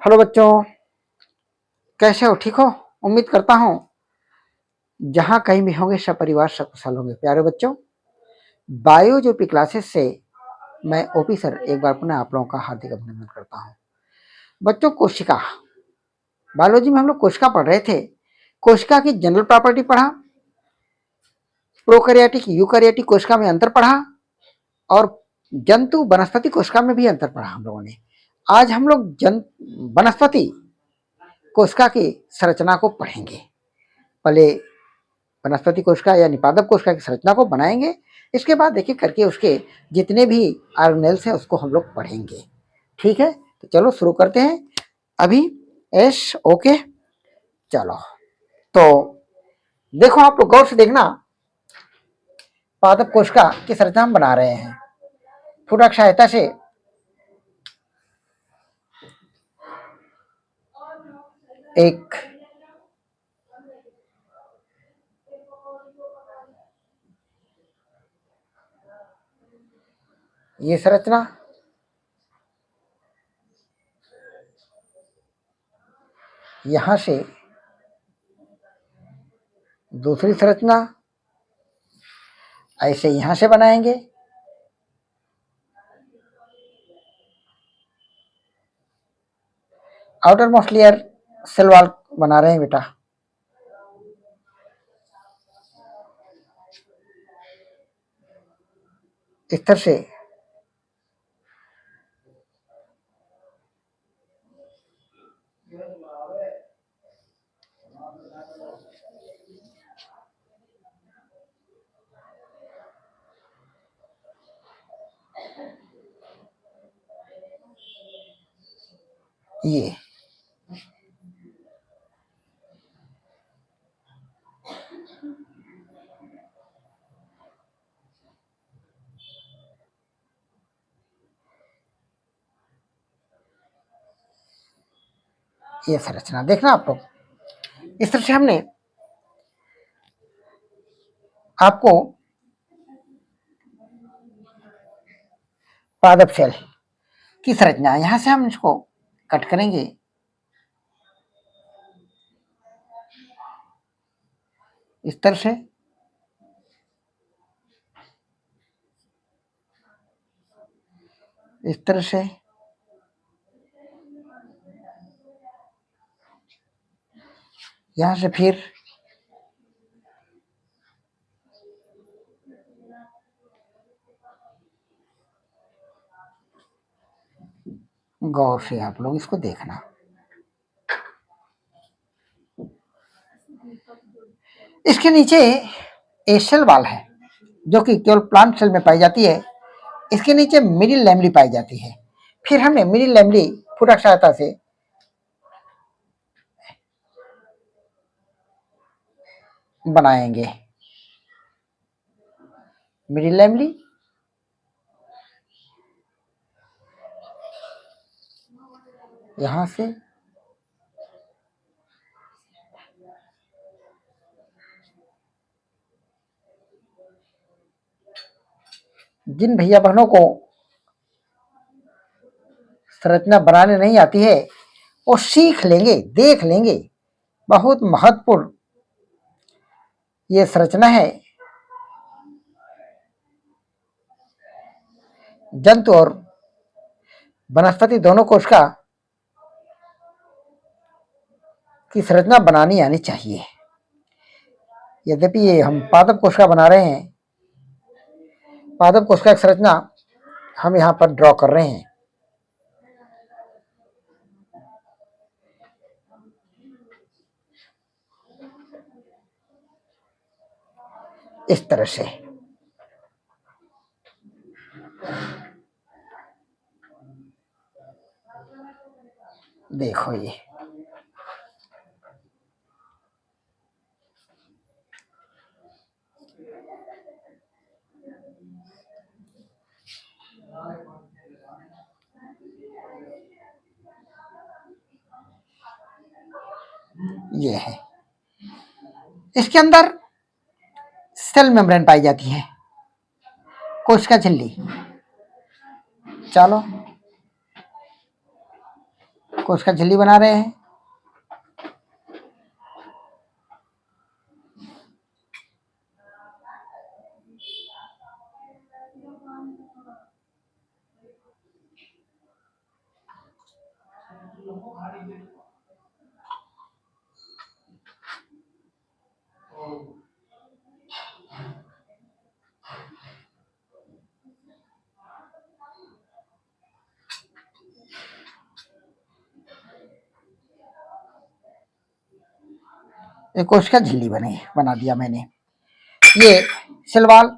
Hello बच्चों, कैसे हो? ठीक हो? उम्मीद करता हूँ जहाँ कहीं भी होंगे सब परिवार सकुशल होंगे। प्यारे बच्चों, बायोलॉजी क्लासेस से मैं ओपी सर एक बार पुनः आप लोगों का हार्दिक अभिनंदन करता हूँ। बच्चों, कोशिका बायोलॉजी में हम लोग कोशिका पढ़ रहे थे। कोशिका की जनरल प्रॉपर्टी पढ़ा, प्रोकैरियोटिक यूकैरियोटिक कोशिका में अंतर पढ़ा और जंतु वनस्पति कोशिका में भी अंतर पढ़ा हम लोगों ने। आज हम लोग वनस्पति कोशिका की संरचना को पढ़ेंगे। पहले वनस्पति कोशिका यानी पादप कोशिका की संरचना को बनाएंगे। इसके बाद देखिए करके उसके जितने भी ऑर्गेनेल्स हैं उसको हम लोग पढ़ेंगे। ठीक है, तो चलो शुरू करते हैं अभी। एस ओके, चलो तो देखो, आप लोग गौर से देखना। पादप कोशिका की संरचना हम बना रहे हैं फुटक सहायता से। एक ये संरचना, यहां से दूसरी संरचना ऐसे यहां से बनाएंगे। Outer most layer cell wall बना रहे हैं बेटा। इस तरह से ये संरचना देखना आप लोग। इस तरह से हमने आपको पादप सेल की संरचना, यहां से हम इसको कट करेंगे। इस तरह से इस तरह से यहां से फिर गौर से आप लोग इसको देखना। इसके नीचे एसेल वाल है जो कि केवल प्लांट सेल में पाई जाती है। इसके नीचे मिडिल लैमली पाई जाती है। फिर हमने मिडिल लैमली फुटक सहायता से बनाएंगे। मिडिल लैमली यहां से जिन भैया बहनों को संरचना बनाने नहीं आती है वो सीख लेंगे, देख लेंगे। बहुत महत्वपूर्ण ये संरचना है। जंतु और वनस्पति दोनों कोशिका की संरचना बनानी आनी चाहिए। यद्यपि ये हम पादप कोशिका बना रहे हैं, पादप कोशिका की संरचना हम यहां पर ड्रॉ कर रहे हैं। इस तरह से देखो, ये है। इसके अंदर सेल मेम्ब्रेन पाई जाती है, कोशिका झिल्ली। चलो कोशिका झिल्ली बना रहे हैं। एक कोशिका झिल्ली बना दिया मैंने। ये सेल वॉल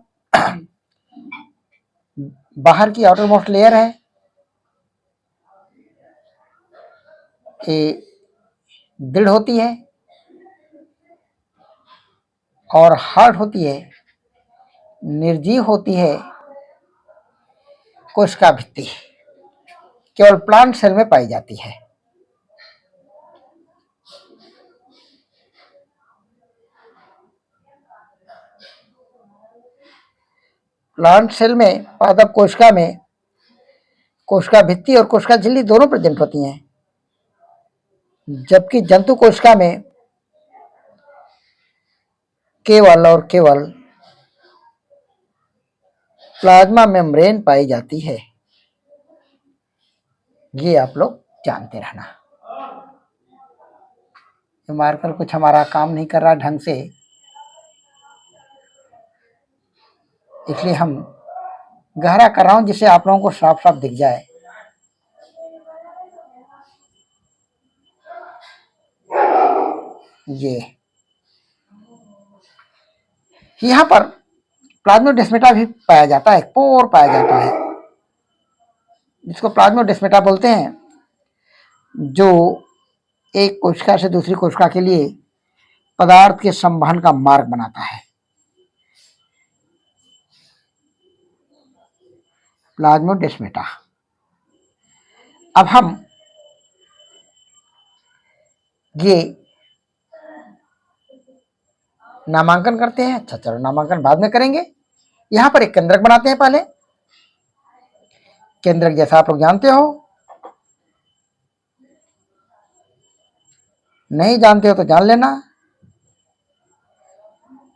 बाहर की आउटर मोस्ट लेयर है, ये दृढ़ होती है और हार्ड होती है, निर्जीव होती है कोशिका भित्ति, केवल प्लांट सेल में पाई जाती है। प्लांट सेल में पादप कोशिका में कोशिका भित्ति और कोशिका झिल्ली दोनों प्रेजेंट होती हैं, जबकि जंतु कोशिका में केवल और केवल प्लाज्मा मेम्ब्रेन पाई जाती है। ये आप लोग जानते रहना। ये मार्कर कुछ हमारा काम नहीं कर रहा ढंग से, इसलिए हम गहरा कर रहा हूं जिससे आप लोगों को साफ साफ दिख जाए। ये यहां पर प्लाज्मोडेस्माटा भी पाया जाता है, पोर पाया जाता है, जिसको प्लाज्मोडेस्माटा बोलते हैं, जो एक कोशिका से दूसरी कोशिका के लिए पदार्थ के संवहन का मार्ग बनाता है। प्लाज्मोडेस्माटा। अब हम ये नामांकन करते हैं। अच्छा चलो, नामांकन बाद में करेंगे। यहां पर एक केंद्रक बनाते हैं पहले। केंद्रक जैसा आप लोग जानते हो, नहीं जानते हो तो जान लेना।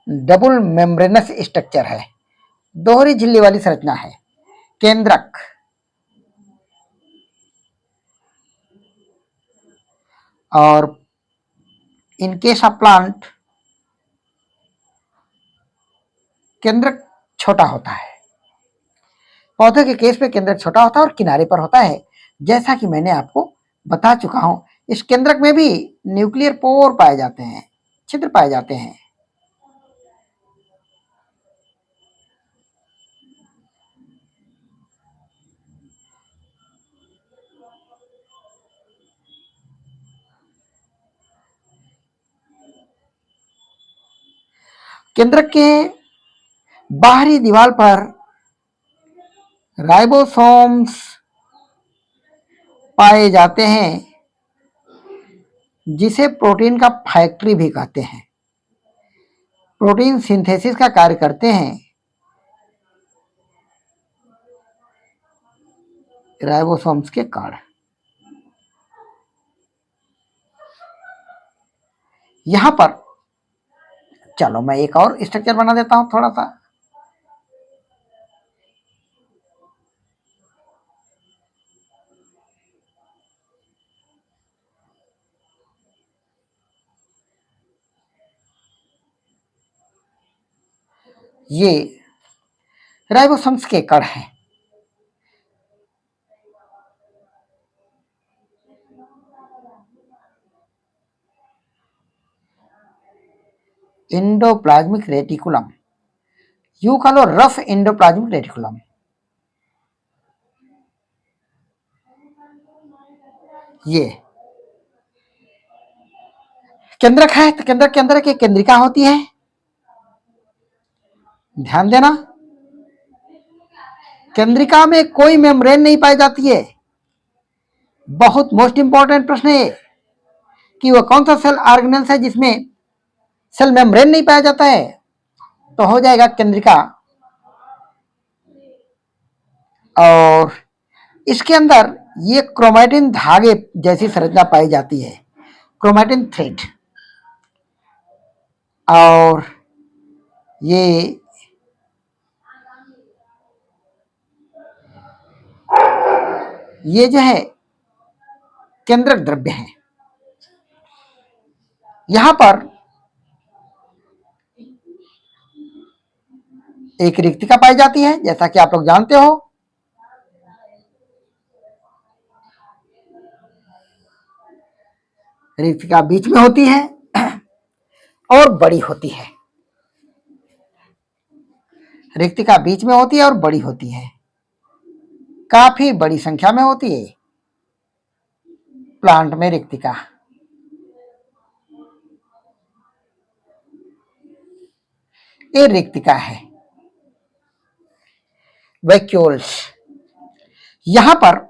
डबल मेम्ब्रेनस स्ट्रक्चर है, दोहरी झिल्ली वाली संरचना है केंद्रक। और इन केस ऑफ प्लांट केंद्रक छोटा होता है। पौधे के केस में केंद्रक छोटा होता है और किनारे पर होता है, जैसा कि मैंने आपको बता चुका हूं। इस केंद्रक में भी न्यूक्लियर पोर पाए जाते हैं, छिद्र पाए जाते हैं। केंद्रक के बाहरी दीवार पर राइबोसोम्स पाए जाते हैं, जिसे प्रोटीन का फैक्ट्री भी कहते हैं। प्रोटीन सिंथेसिस का कार्य करते हैं। राइबोसोम्स के कारण यहां पर, चलो मैं एक और स्ट्रक्चर बना देता हूं थोड़ा सा। ये राइबोसोम्स के कण हैं। एंडोप्लाज्मिक रेटिकुलम, यूं कह लो रफ एंडोप्लाज्मिक रेटिकुलम। ये केंद्रक है, तो केंद्रक के अंदर एक केंद्रिका होती है। ध्यान देना, केंद्रिका में कोई मेम्ब्रेन नहीं पाई जाती है। बहुत मोस्ट इंपॉर्टेंट प्रश्न है कि वह कौन सा सेल ऑर्गेनेल्स है जिसमें सेल मेम्ब्रेन नहीं पाया जाता है। तो हो जाएगा केंद्रिका। और इसके अंदर ये क्रोमैटिन धागे जैसी संरचना पाई जाती है, क्रोमैटिन थ्रेड। और ये जो है केंद्रक द्रव्य है। यहां पर एक रिक्तिका पाई जाती है, जैसा कि आप लोग जानते हो। रिक्तिका बीच में होती है और बड़ी होती है। रिक्तिका बीच में होती है और बड़ी होती है, काफी बड़ी संख्या में होती है प्लांट में रिक्तिका। ये रिक्तिका है, वैक्यूल्स। यहां पर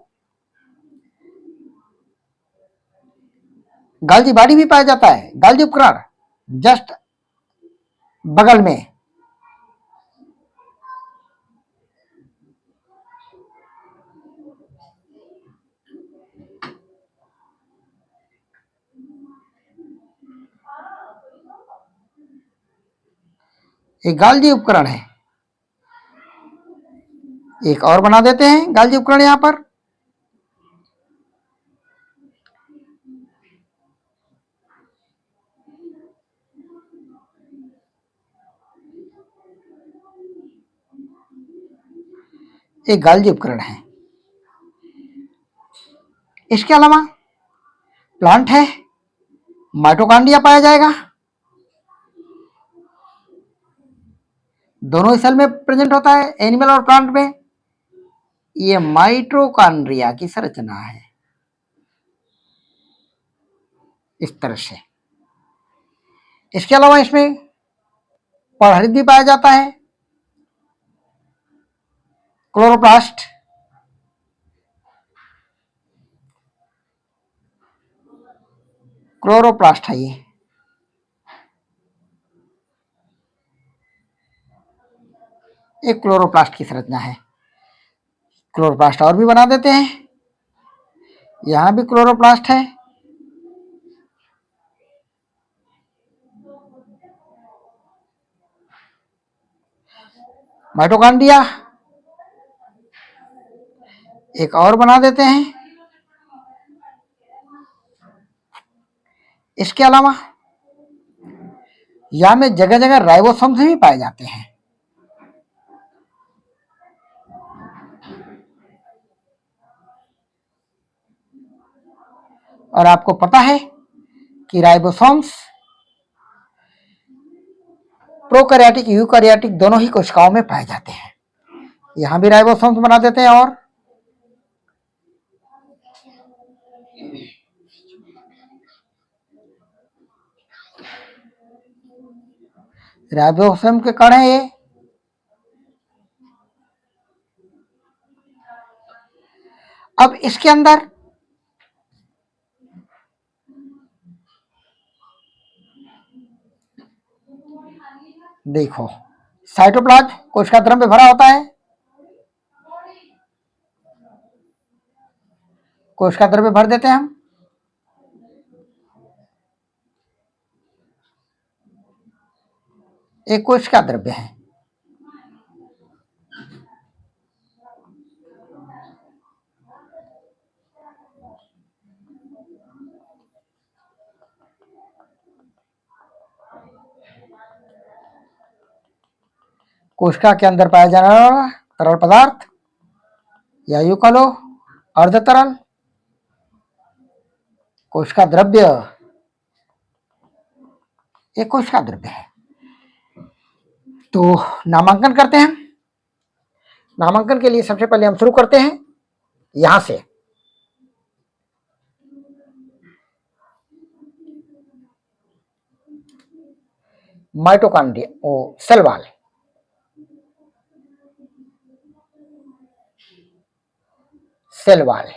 गाल्जी बॉडी भी पाया जाता है, गाल्जी उपकरण जस्ट बगल में। एक गाल्जी उपकरण है, एक और बना देते हैं गाल्जी उपकरण यहां पर। एक गाल्जी उपकरण है। इसके अलावा प्लांट है, माइटोकॉन्ड्रिया पाया जाएगा, दोनों सेल में प्रेजेंट होता है, एनिमल और प्लांट में। ये माइटोकॉन्ड्रिया की संरचना है इस तरह से। इसके अलावा इसमें पर्णहरित भी पाया जाता है, क्लोरोप्लास्ट। क्लोरोप्लास्ट है ये। एक क्लोरोप्लास्ट की संरचना है। क्लोरोप्लास्ट और भी बना देते हैं, यहां भी क्लोरोप्लास्ट है। माइटोकॉन्ड्रिया एक और बना देते हैं। इसके अलावा यहां में जगह जगह राइबोसोम्स भी पाए जाते हैं। और आपको पता है कि राइबोसोम्स प्रोकैरियोटिक यूकैरियोटिक दोनों ही कोशिकाओं में पाए जाते हैं। यहां भी राइबोसोम्स बना देते हैं। और राइबोसोम के कण है ये। अब इसके अंदर देखो, साइटोप्लाज्म कोशिका द्रव्य भरा होता है, कोशिका द्रव्य भर देते हैं हम। एक कोशिका द्रव्य है। कोशिका के अंदर पाया जाने वाला तरल पदार्थ या यूं कह लो अर्ध तरल कोशिका द्रव्य, एक कोशिका द्रव्य है। तो नामांकन करते हैं। नामांकन के लिए सबसे पहले हम शुरू करते हैं यहां से। माइटोकॉन्ड्रिया ओ सेल वॉल, सेल वॉल,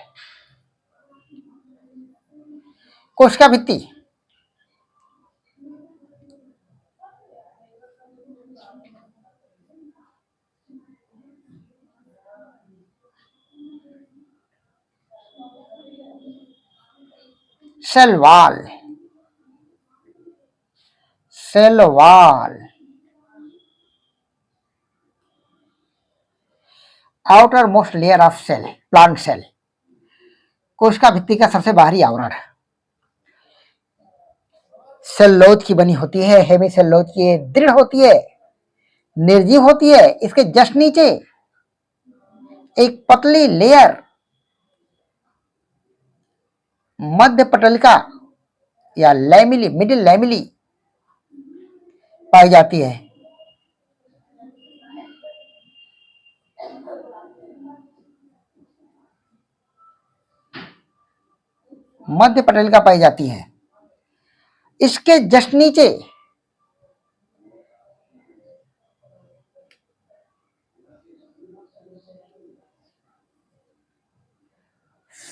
कोशिका भित्ति, cell wall, cell wall, outer most layer of cell, plant cell, कोशिका भित्ति का सबसे बाहरी आवरण। सेल्यूलोज की बनी होती है, हेमी सेल्यूलोज की, दृढ़ होती है, निर्जीव होती है। इसके जस्ट नीचे एक पतली लेयर मध्य पटलिका या लैमिली, मिडिल लैमिली पाई जाती है। मध्य पटलिका पाई जाती है। इसके जस्ट नीचे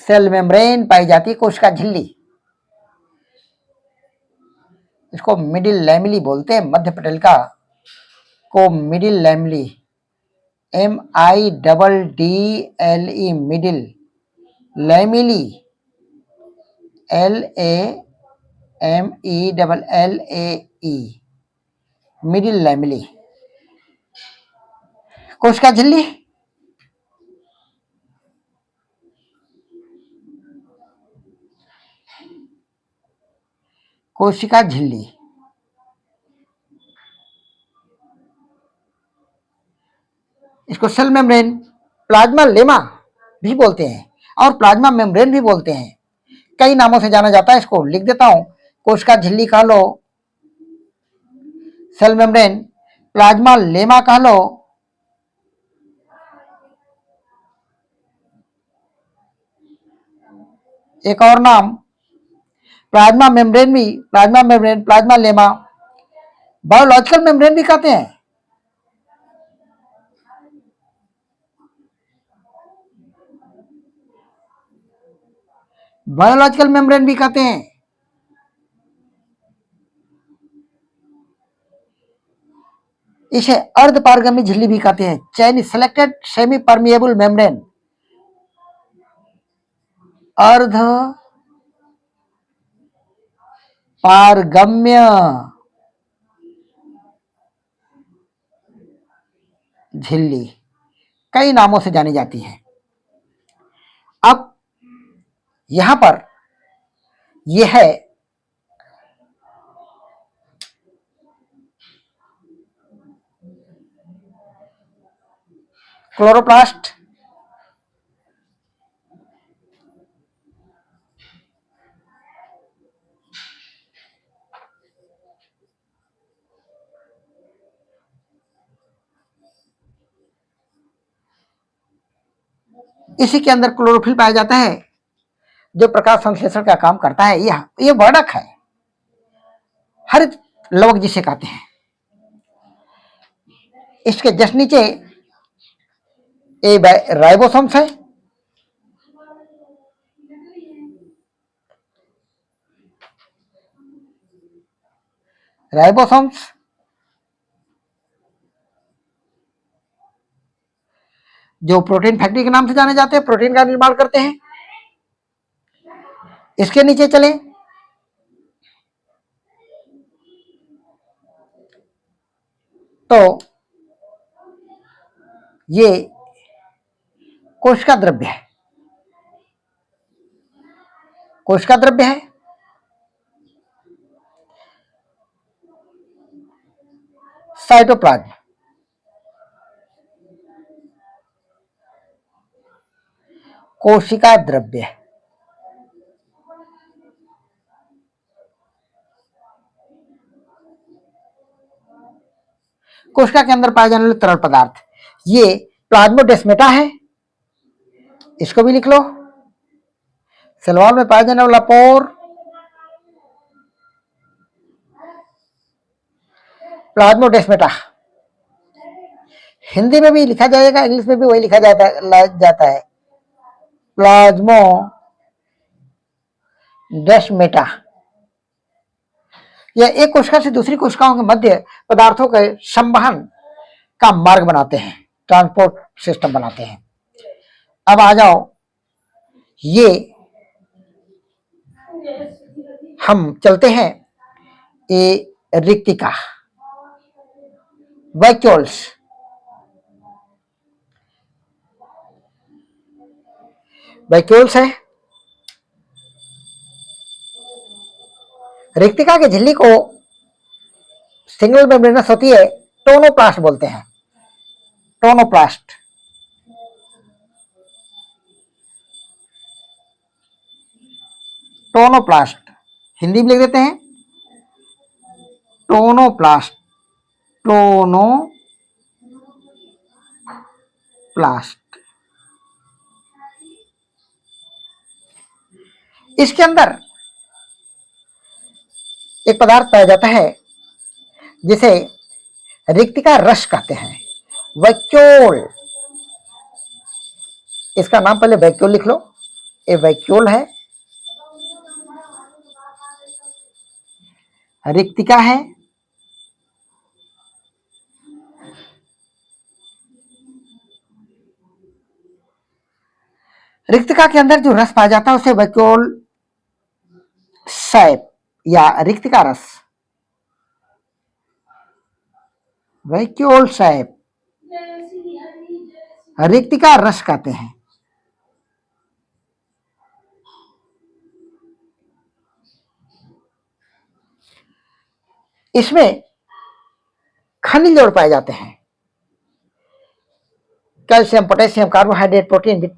सेल मेम्ब्रेन पाई जाती है, कोशिका झिल्ली। इसको मिडिल लैमिली बोलते हैं, मध्य पटलिका को middle lamellae, MIDDLE, middle lamellae, LAMELLAE, middle lamellae, कोशिका झिल्ली। कोशिका झिल्ली इसको सेल मेम्ब्रेन, प्लाज्मा लेमा भी बोलते हैं और प्लाज्मा मेम्ब्रेन भी बोलते हैं। कई नामों से जाना जाता है। इसको लिख देता हूं, कोशिका झिल्ली कह लो, सेल मेम्ब्रेन, प्लाज्मा लेमा कह लो, एक और नाम प्लाज्मा मेम्ब्रेन भी, plasma membrane, plasma lemma, biological membrane भी कहते हैं। बायोलॉजिकल मेम्ब्रेन भी कहते हैं। इसे अर्ध पारगम्य झिल्ली भी कहते हैं, चयनित सेलेक्टेड सेमी परमिएबल मेम्ब्रेन, अर्ध पारगम्य झिल्ली कई नामों से जानी जाती है। अब यहां पर यह है क्लोरोप्लास्ट, इसी के अंदर क्लोरोफिल पाया जाता है जो प्रकाश संश्लेषण का काम करता है। यह वर्णक है, हरित लवक जिसे कहते हैं। इसके जस्ट नीचे राइबोसोम्स है, राइबोसोम्स जो प्रोटीन फैक्ट्री के नाम से जाने जाते हैं, प्रोटीन का निर्माण करते हैं। इसके नीचे चले तो ये कोशिका द्रव्य है, कोशिका द्रव्य है। साइटोप्लाज्म, कोशिका द्रव्य, कोशिका के अंदर पाए जाने वाले तरल पदार्थ, ये प्लाज्मोडेस्मेटा है, इसको भी लिख लो। सेल वॉल में पाया जाने वाला पोर प्लाज्मोडेस्मेटा, हिंदी में भी लिखा जाएगा, इंग्लिश में भी वही लिखा जाता है प्लाज्मोडेस्मेटा। यह एक कोशिका से दूसरी कोशिकाओं के मध्य पदार्थों के संवहन का मार्ग बनाते हैं, ट्रांसपोर्ट सिस्टम बनाते हैं। अब आ जाओ, ये हम चलते हैं ये रिक्तिका, वैक्यूल्स। वैक्यूल्स है, रिक्तिका की झिल्ली को सिंगल मेम्ब्रेनस होती है, टोनोप्लास्ट बोलते हैं, टोनोप्लास्ट। टोनोप्लास्ट हिंदी में लिख देते हैं टोनोप्लास्ट, टोनोप्लास्ट। इसके अंदर एक पदार्थ पाया जाता है जिसे रिक्तिका रस कहते हैं, वैक्यूल। इसका नाम पहले वैक्यूल लिख लो, ये वैक्यूल है, रिक्तिका है, रिक्तिका के अंदर जो रस पाया जाता है उसे वैक्यूल सैप या रिक्तिका रस, वैक्यूल सैप, रिक्तिका रस कहते हैं। इसमें खनिज जोड़ पाए जाते हैं, कैल्शियम, पोटेशियम, कार्बोहाइड्रेट, प्रोटीन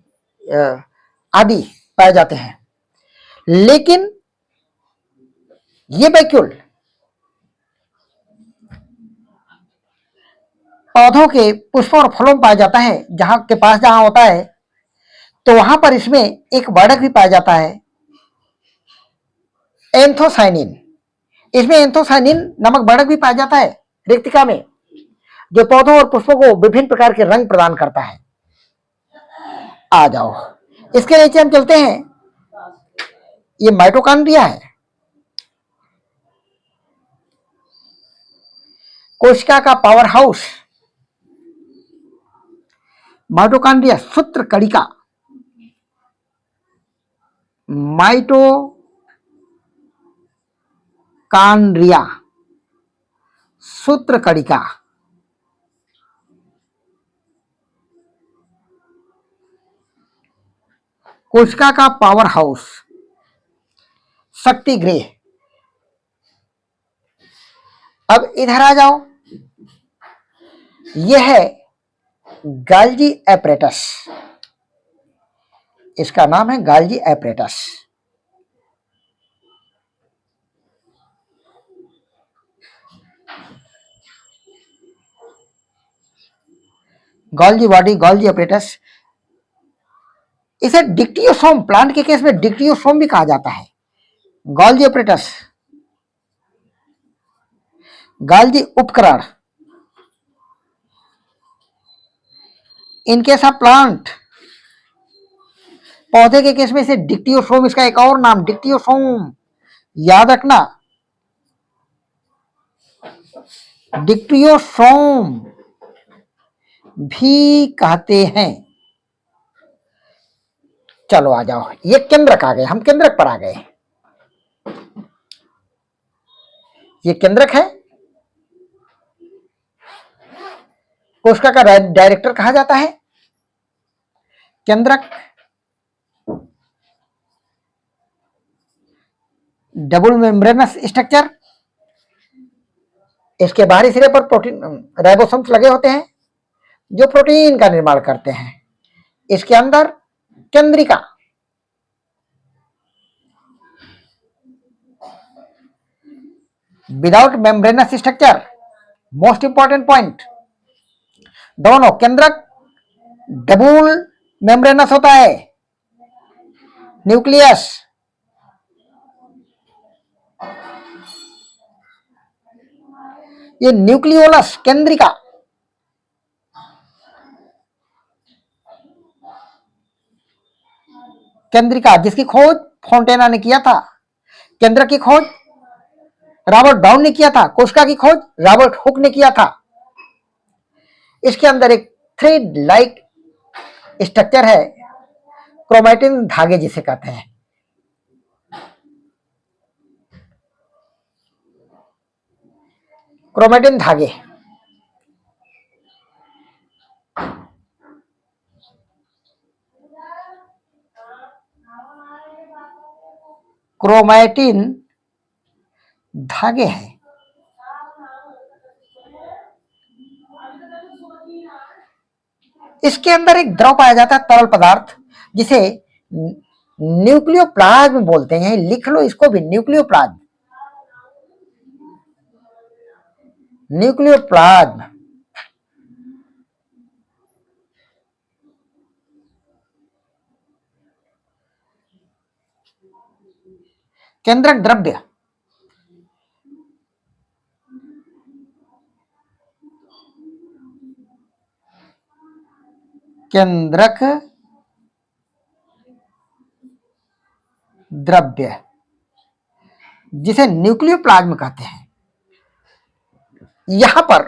आदि पाए जाते हैं। लेकिन ये वैक्यूल पौधों के पुष्पों और फलों में पाया जाता है, जहां के पास जहां होता है तो वहां पर इसमें एक वर्णक भी पाया जाता है, एंथोसाइनिन। इसमें एंथोसाइनिन नामक वर्णक भी पाया जाता है रिक्तिका में, जो पौधों और पुष्पों को विभिन्न प्रकार के रंग प्रदान करता है। आ जाओ, इसके नीचे हम चलते हैं, ये माइटोकॉन्ड्रिया है, कोशिका का पावर हाउस। माइटोकॉन्ड्रिया सूत्र कणिका, माइटोकॉन्ड्रिया सूत्र कणिका, कोशिका का पावर हाउस, शक्ति गृह। अब इधर आ जाओ, यह है गाल्जी एपरेटस, इसका नाम है गाल्जी apparatus. Golgi body, Golgi apparatus. इसे डिक्टियोसोम, प्लांट के केस में डिक्टियोसोम भी कहा जाता है। गॉल्जी एपरेटस, गॉल्जी उपकरण, इन केस ऑफ प्लांट। पौधे के केस में इसे डिक्टियोसोम, इसका एक और नाम डिक्टियोसोम, याद रखना, डिक्टियोसोम भी कहते हैं। चलो आ जाओ, ये केंद्रक आ गए, हम केंद्रक पर आ गए। ये केंद्रक है, कोशिका का डायरेक्टर कहा जाता है केंद्रक। डबल मेम्ब्रेनस स्ट्रक्चर, इसके बाहरी सिरे पर प्रोटीन राइबोसोम्स लगे होते हैं जो प्रोटीन का निर्माण करते हैं। इसके अंदर केंद्रिका, without membranous structure, most important point, दोनों केंद्रक डबल मेम्ब्रेनस होता है, न्यूक्लियस, ये न्यूक्लियोलस, केंद्रिका। केंद्रिका जिसकी खोज फोंटेना ने किया था, केंद्रक की खोज रॉबर्ट ब्राउन ने किया था, कोशिका की खोज रॉबर्ट हुक ने किया था। इसके अंदर एक थ्रेड लाइक स्ट्रक्चर है, क्रोमैटिन धागे जिसे कहते हैं। क्रोमेटिन धागे, क्रोमैटिन धागे हैं। इसके अंदर एक द्रव पाया जाता है, तरल पदार्थ, जिसे न्यूक्लियोप्लाज्म बोलते हैं। लिख लो इसको भी, न्यूक्लियोप्लाज्म। न्यूक्लियोप्लाज्म केंद्रक द्रव्य, केंद्रक द्रव्य, जिसे न्यूक्लियोप्लाज्म कहते हैं। यहां पर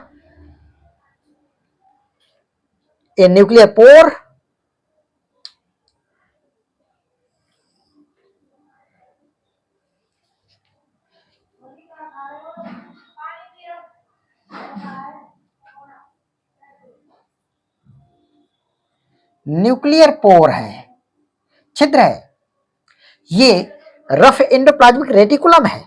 ये न्यूक्लियर पोर, न्यूक्लियर पोर है, छिद्र है। ये रफ एंडोप्लाज्मिक रेटिकुलम है।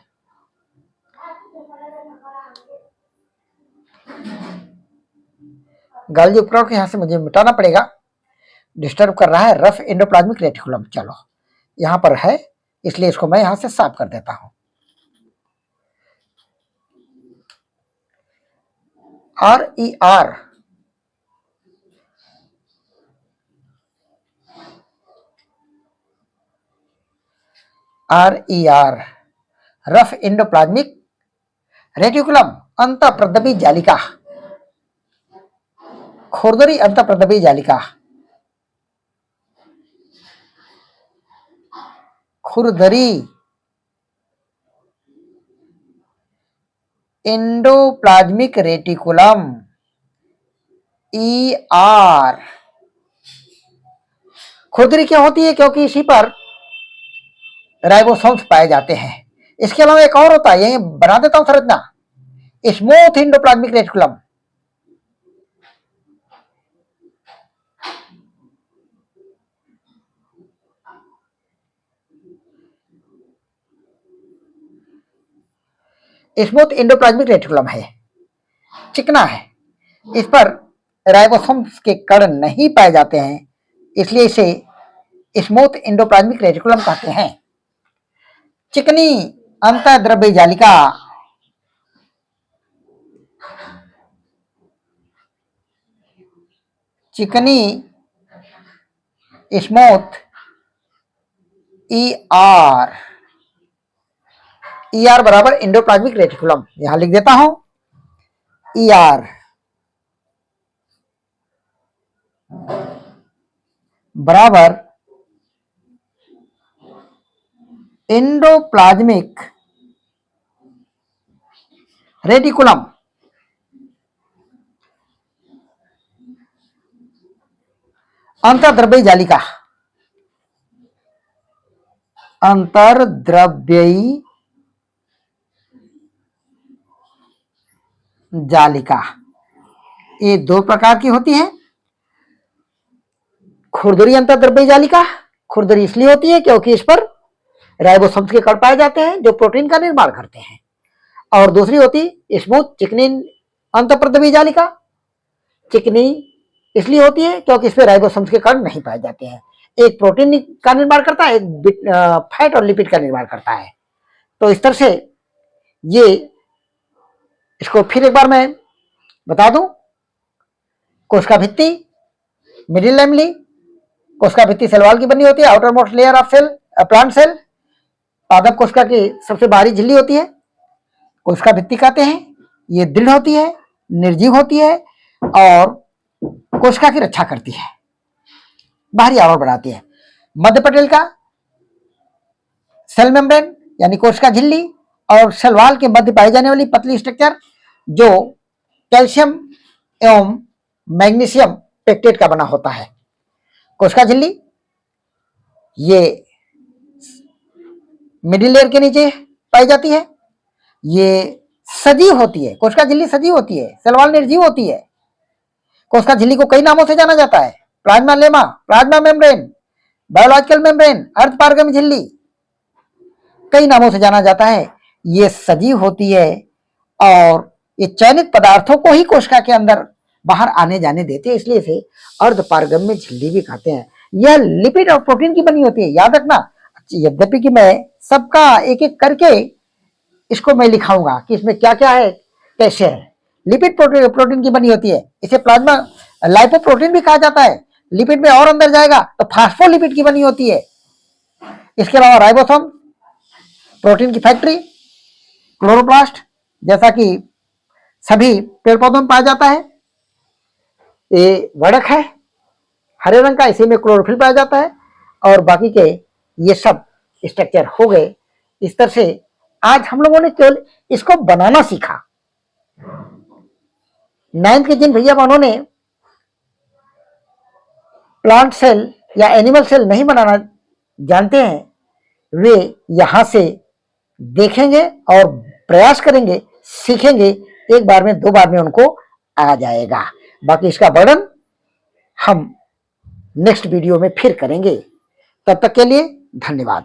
गाली उपकरण को यहां से मुझे मिटाना पड़ेगा, डिस्टर्ब कर रहा है। रफ एंडोप्लाज्मिक रेटिकुलम, चलो यहां पर है, इसलिए इसको मैं यहां से साफ कर देता हूं। RER रफ एंडोप्लाज्मिक रेटिकुलम, अंतःप्रद्रवी जालिका, खुरदरी अंतःप्रद्रवी जालिका, खुरदरी एंडोप्लाज्मिक रेटिकुलम, ER। खुरदरी क्या होती है? क्योंकि इसी पर राइबोसोम्स पाए जाते हैं। इसके अलावा एक और होता है, यही बना देता हूं संरचना, smooth endoplasmic reticulum. Smooth endoplasmic reticulum है, चिकना है, इस पर राइबोसोम्स के कण नहीं पाए जाते हैं, इसलिए इसे स्मूथ एंडोप्लाज्मिक रेटिकुलम कहते हैं। चिकनी अंतःद्रव्य जालिका, चिकनी स्मूथ ER, ER बराबर एंडोप्लाज्मिक रेटिकुलम, यहां लिख देता हूं ER बराबर एंडोप्लाज्मिक रेटिकुलम, अंतर्द्रव्यी जालिका, अंतर्द्रव्यी जालिका। ये दो प्रकार की होती है। खुरदरी अंतर्द्रव्यी जालिका, खुरदरी इसलिए होती है क्योंकि इस पर राइबोसोम्स के कण पाए जाते हैं जो प्रोटीन का निर्माण करते हैं। और दूसरी होती स्मूथ चिकनी अंतःप्रद्रव्यी जालिका, चिकनी इसलिए होती है क्योंकि इसमें राइबोसोम्स के कण नहीं पाए जाते हैं। एक प्रोटीन का निर्माण करता है, एक फैट और लिपिड का निर्माण करता है। तो इस तरह से ये, इसको फिर एक बार मैं बता दूं, कोशिका भित्ति, मिडिल लैमेली, कोशिका भित्ति सेल वॉल की बनी होती है, outer most layer of cell, plant cell, पादप कोशिका की सबसे बाहरी झिल्ली होती है, कोशिका भित्ति कहते हैं। ये दृढ़ होती है, निर्जीव होती है और कोशिका की रक्षा करती है, बाहरी आवरण बनाती है। मध्य पटेल का सेल मेम्ब्रेन यानी कोशिका झिल्ली और सेल वॉल के मध्य पाई जाने वाली पतली स्ट्रक्चर जो कैल्शियम एवं मैग्नीशियम पेक्टेट का बना होता है। कोशिका झिल्ली ये मिडिल लेयर के नीचे पाई जाती है, ये सजीव होती है, कोशिका झिल्ली सजीव होती है, सेल वॉल निर्जीव होती है। कोशिका झिल्ली को कई नामों से जाना जाता है, plasma lemma, plasma membrane, biological membrane, अर्ध पारगम्य झिल्ली, कई नामों से जाना जाता है। ये सजीव होती है और ये चयनित पदार्थों को ही कोशिका के अंदर बाहर आने जाने देते हैं, इसलिए इसे अर्ध पारगम्य झिल्ली भी कहते हैं। यह लिपिड और प्रोटीन की बनी होती है, याद रखना। यद्यपि कि मैं सबका एक एक करके इसको मैं लिखाऊंगा कि इसमें क्या क्या है, कैसे है। लिपिड प्रोटीन की बनी होती है, इसे प्लाज्मा लाइपोप्रोटीन भी कहा जाता है। लिपिड में और अंदर जाएगा तो फास्फोलिपिड की बनी होती है। इसके अलावा राइबोसोम, प्रोटीन की फैक्ट्री, क्लोरोप्लास्ट, जैसा कि सभी पेड़ पौधों में पाया जाता है। ये वर्णक है हरे रंग का, इसी में क्लोरोफिल पाया जाता है, और बाकी के ये सब स्ट्रक्चर हो गए। इस तरह से आज हम लोगों ने केवल इसको बनाना सीखा। 9th के जिन भैया बहनों ने प्लांट सेल या एनिमल सेल नहीं बनाना जानते हैं, वे यहां से देखेंगे और प्रयास करेंगे, सीखेंगे, एक बार में 2 बार में उनको आ जाएगा। बाकी इसका वर्णन हम नेक्स्ट वीडियो में फिर करेंगे। तब तक के लिए धन्यवाद।